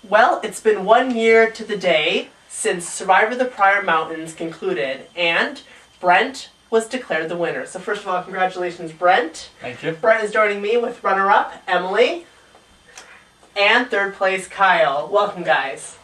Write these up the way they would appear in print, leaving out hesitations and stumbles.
Well, it's been 1 year to the day since Survivor the Pryor Mountains concluded, and Brent was declared the winner. So first of all, congratulations, Brent. Thank you. Brent is joining me with runner-up, Emily, and third place, Kyle. Welcome, guys.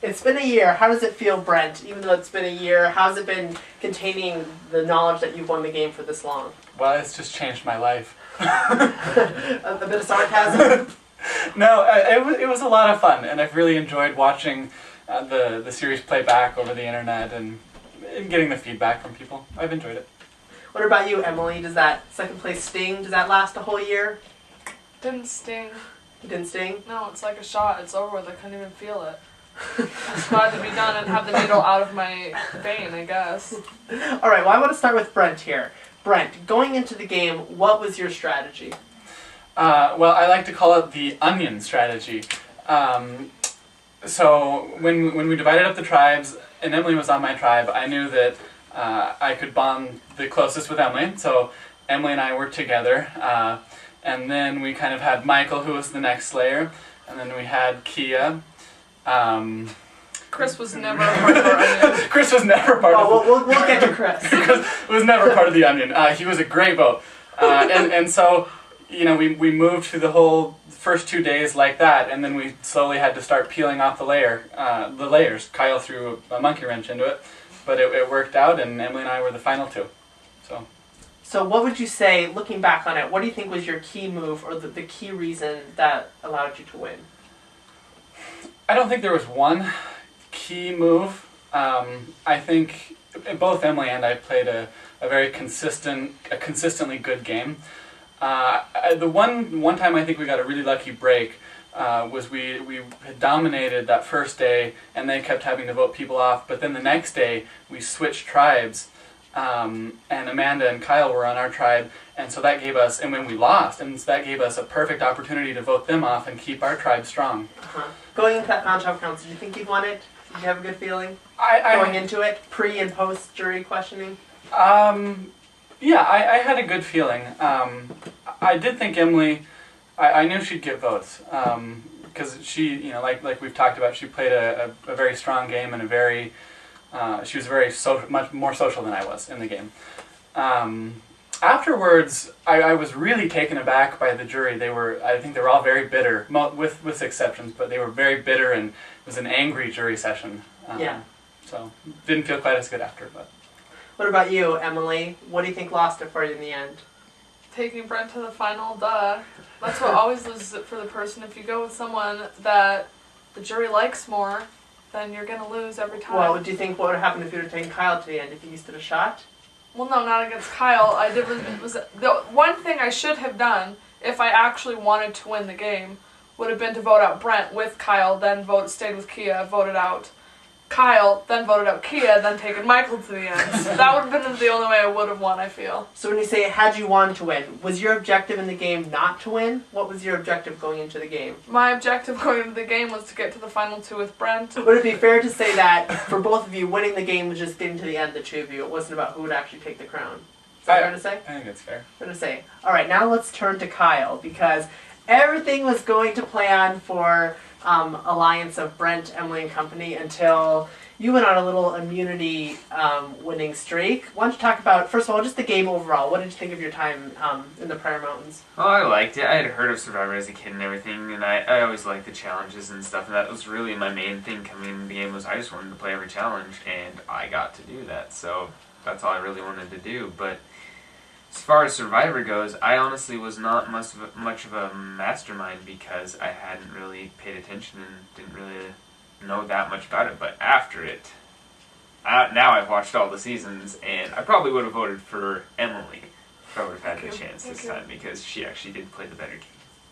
It's been a year. How does it feel, Brent? Even though it's been a year, how's it been containing the knowledge that you've won the game for this long? Well, it's just changed my life. A bit of sarcasm? No, it was a lot of fun, and I've really enjoyed watching the series play back over the internet and getting the feedback from people. I've enjoyed it. What about you, Emily? Does that second place sting? Does that last a whole year? Didn't sting. It didn't sting? No, it's like a shot. It's over with. I couldn't even feel it. It's glad to be done and have the needle out of my vein, I guess. All right, well, I want to start with Brent here. Brent, going into the game, what was your strategy? Well, I like to call it the onion strategy. So when we divided up the tribes, and Emily was on my tribe, I knew that I could bond the closest with Emily. So Emily and I worked together, and then we kind of had Michael, who was the next Slayer, and then we had Kia. Chris was never a part of our onion. Chris was never part of it. We'll get to Chris. Chris was never part of the onion. He was a great vote. And so, you know, we moved through the whole first 2 days like that, and then we slowly had to start peeling off the layers. Kyle threw a monkey wrench into it, but it worked out, and Emily and I were the final two. So what would you say, looking back on it, what do you think was your key move or the key reason that allowed you to win? I don't think there was one key move. I think both Emily and I played a very consistently good game. The one time I think we got a really lucky break was we had dominated that first day, and they kept having to vote people off. But then the next day we switched tribes, and Amanda and Kyle were on our tribe, and so that gave us, and when we lost, and so that gave us a perfect opportunity to vote them off and keep our tribe strong. Going into that Found Council, did you think you'd won it? Did you have a good feeling going into it, pre and post jury questioning? Yeah, I had a good feeling. I did think Emily, I knew she'd get votes, because she, you know, like we've talked about, she played a very strong game and she was very much more social than I was in the game. Afterwards, I was really taken aback by the jury. I think they were all very bitter, with exceptions, but they were very bitter, and it was an angry jury session. Yeah. So didn't feel quite as good after, but. What about you, Emily? What do you think lost it for you in the end? Taking Brent to the final, duh. That's what always loses it for the person. If you go with someone that the jury likes more, then you're going to lose every time. Well, do you think what would have happened if you would have taken Kyle to the end, if you stood a shot? Well, no, not against Kyle. Was the one thing I should have done, if I actually wanted to win the game, would have been to vote out Brent with Kyle, then stayed with Kia, voted out Kyle, then voted out Kia, then taken Michael to the end. That would have been the only way I would have won, I feel. So when you say, had you wanted to win, was your objective in the game not to win? What was your objective going into the game? My objective going into the game was to get to the final two with Brent. Would it be fair to say that, for both of you, winning the game was just getting to the end, the two of you? It wasn't about who would actually take the crown? Is that fair to say? I think it's fair. Fair to say. Alright, now let's turn to Kyle, because everything was going to plan for alliance of Brent, Emily, and company until you went on a little immunity winning streak. Why don't you talk about, first of all, just the game overall. What did you think of your time in the Pryor Mountains? Oh, I liked it. I had heard of Survivor as a kid and everything, and I always liked the challenges and stuff, and that was really my main thing coming into the game was I just wanted to play every challenge, and I got to do that, so that's all I really wanted to do. But as far as Survivor goes, I honestly was not much of a mastermind because I hadn't really paid attention and didn't really know that much about it. But after it, now I've watched all the seasons, and I probably would have voted for Emily if I would have had the chance this time because she actually did play the better game.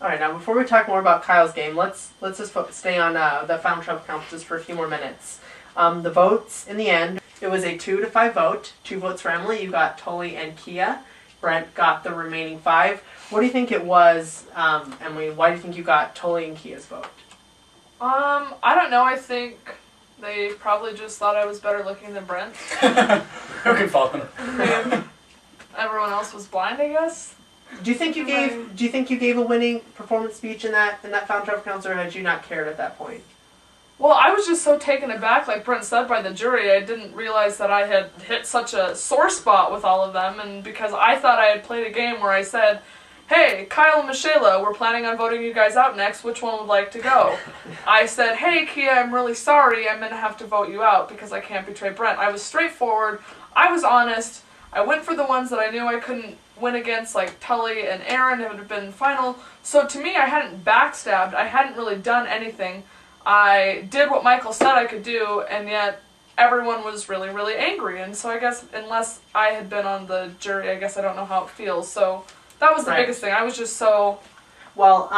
Alright, now before we talk more about Kyle's game, let's just stay on the Found Council just for a few more minutes. The votes in the end, it was a 2-5 vote. 2 votes for Emily, you got Tully and Kia. Brent got the remaining 5. What do you think it was, Emily? Why do you think you got Tully and Kia's vote? I don't know. I think they probably just thought I was better looking than Brent. Who can fault them? Everyone else was blind, I guess. Do you think you gave a winning performance speech in that Found Council, or had you not cared at that point? Well, I was just so taken aback, like Brent said, by the jury. I didn't realize that I had hit such a sore spot with all of them, and because I thought I had played a game where I said, hey, Kyle and Michaela, we're planning on voting you guys out next. Which one would like to go? I said, hey, Kia, I'm really sorry. I'm going to have to vote you out because I can't betray Brent. I was straightforward. I was honest. I went for the ones that I knew I couldn't win against, like Tully and Aaron. It would have been final. So to me, I hadn't backstabbed. I hadn't really done anything. I did what Michael said I could do, and yet everyone was really, really angry. And so I guess unless I had been on the jury, I guess I don't know how it feels. So that was the biggest thing. I was just so... Well,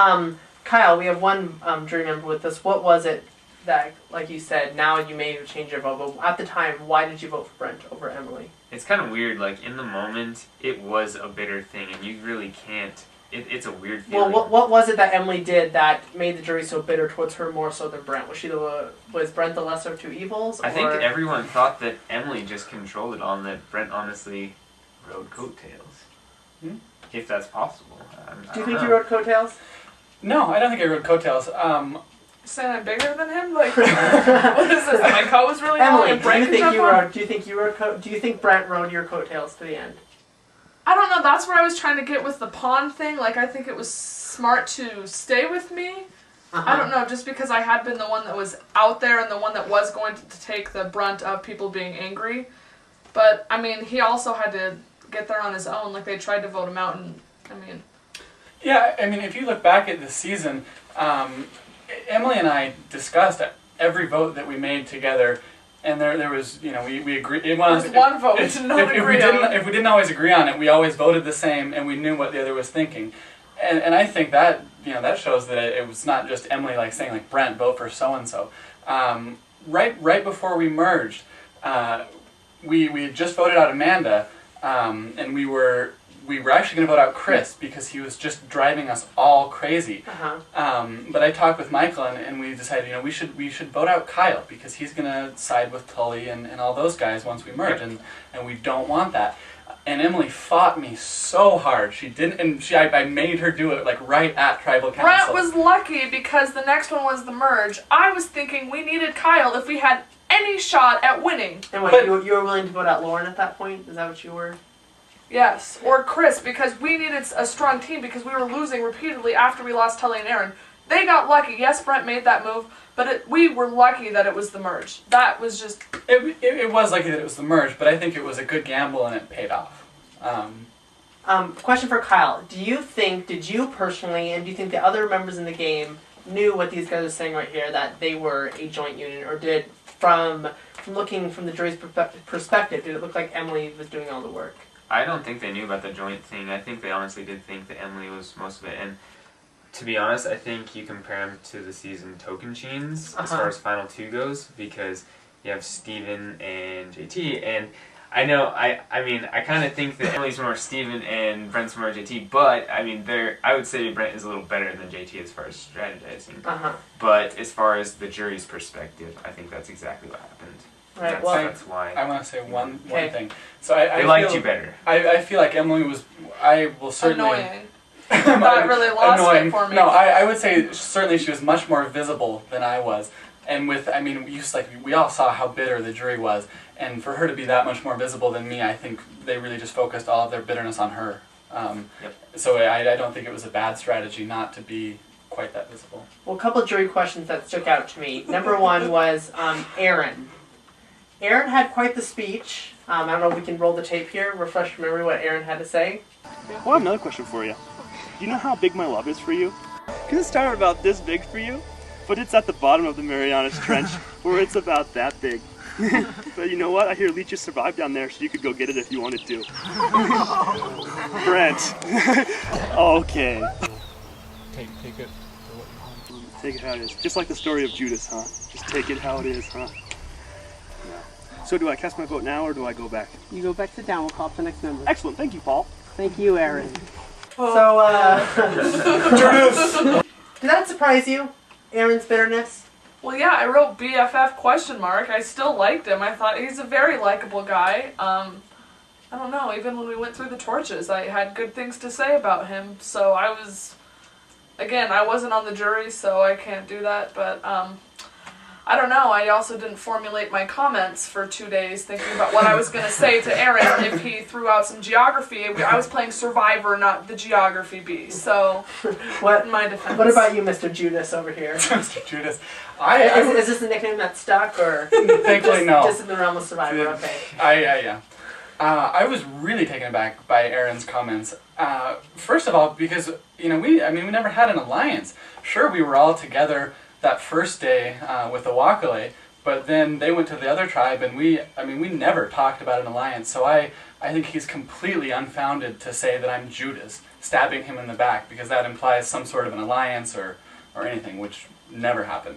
Kyle, we have one jury member with us. What was it that, like you said, now you may have changed your vote, but at the time, why did you vote for Brent over Emily? It's kind of weird. Like, in the moment, it was a bitter thing, and you really can't... It's a weird feeling. Well, what was it that Emily did that made the jury so bitter towards her more so than Brent? Was Brent the lesser of two evils? I think everyone thought that Emily just controlled it all, and that Brent honestly rode coattails. If that's possible. Do you think you rode coattails? No, I don't think I rode coattails. Saying I'm bigger than him? Like, what is this? My coat was really long Emily, and Brent do you could jump on? do you think Brent rode your coattails to the end? I don't know, that's where I was trying to get with the pawn thing. Like, I think it was smart to stay with me. I don't know, just because I had been the one that was out there and the one that was going to take the brunt of people being angry. But, I mean, he also had to get there on his own. Like, they tried to vote him out, and, I mean... Yeah, I mean, if you look back at the season, Emily and I discussed every vote that we made together. And there was, you know, we agreed. There was one vote we did not agree on. If we didn't always agree on it, we always voted the same, and we knew what the other was thinking. And I think that, you know, that shows that it was not just Emily like saying like Brent, vote for so and so. Right before we merged, we had just voted out Amanda, and we were actually going to vote out Chris because he was just driving us all crazy. But I talked with Michael and we decided, you know, we should vote out Kyle because he's going to side with Tully and all those guys once we merge, and we don't want that. And Emily fought me so hard. She didn't, and I made her do it like right at tribal council. Brent was lucky because the next one was the merge. I was thinking we needed Kyle if we had any shot at winning. And what, you were willing to vote out Lauren at that point? Is that what you were? Yes, or Chris, because we needed a strong team because we were losing repeatedly after we lost Tully and Aaron. They got lucky. Yes, Brent made that move, but we were lucky that it was the merge. That was just... It was lucky that it was the merge, but I think it was a good gamble and it paid off. Question for Kyle. Did you personally, and do you think the other members in the game knew what these guys are saying right here, that they were a joint unit, or did, from looking from the jury's perspective, did it look like Emily was doing all the work? I don't think they knew about the joint thing. I think they honestly did think that Emily was most of it. And to be honest, I think you compare them to the season Token Cheens as far as Final 2 goes, because you have Steven and JT. And I know, I mean, I kind of think that Emily's more Steven and Brent's more JT, but I mean, I would say Brent is a little better than JT as far as strategizing. But as far as the jury's perspective, I think that's exactly what happened. Right, That's why. I want to say one thing. So I liked you better. I feel like Emily was. I will certainly. Annoying. That really lost it for me. No, I would say certainly she was much more visible than I was, and we all saw how bitter the jury was, and for her to be that much more visible than me, I think they really just focused all of their bitterness on her. So I don't think it was a bad strategy not to be quite that visible. Well, a couple of jury questions that stuck out to me. Number one was Aaron. Aaron had quite the speech. I don't know if we can roll the tape here, refresh your memory what Aaron had to say. Well, I have another question for you. Do you know how big my love is for you? Because it started about this big for you, but it's at the bottom of the Marianas Trench, where it's about that big. But you know what? I hear leeches survived down there, so you could go get it if you wanted to. Brent. Okay. Take it for what you want. Take it how it is. Just like the story of Judas, huh? Just take it how it is, huh? So do I cast my vote now, or do I go back? You go back, sit down, we'll call up the next member. Excellent, thank you, Paul. Thank you, Aaron. So, did that surprise you, Aaron's bitterness? Well, yeah, I wrote BFF ? I still liked him. I thought he's a very likable guy. I don't know, even when we went through the torches, I had good things to say about him. So I wasn't on the jury, so I can't do that, but I don't know. I also didn't formulate my comments for 2 days thinking about what I was going to say to Aaron if he threw out some geography. I was playing Survivor, not the Geography Bee. So, What? in my defense. What about you, Mr. Judas over here? Mr. Judas. Is this a nickname that stuck, or Thankfully, no. just in the realm of Survivor? Okay. Yeah. I was really taken aback by Aaron's comments. First of all, because we never had an alliance. Sure, we were all together that first day with the Wakale, but then they went to the other tribe, and we never talked about an alliance. So I think he's completely unfounded to say that I'm Judas, stabbing him in the back, because that implies some sort of an alliance or anything, which never happened.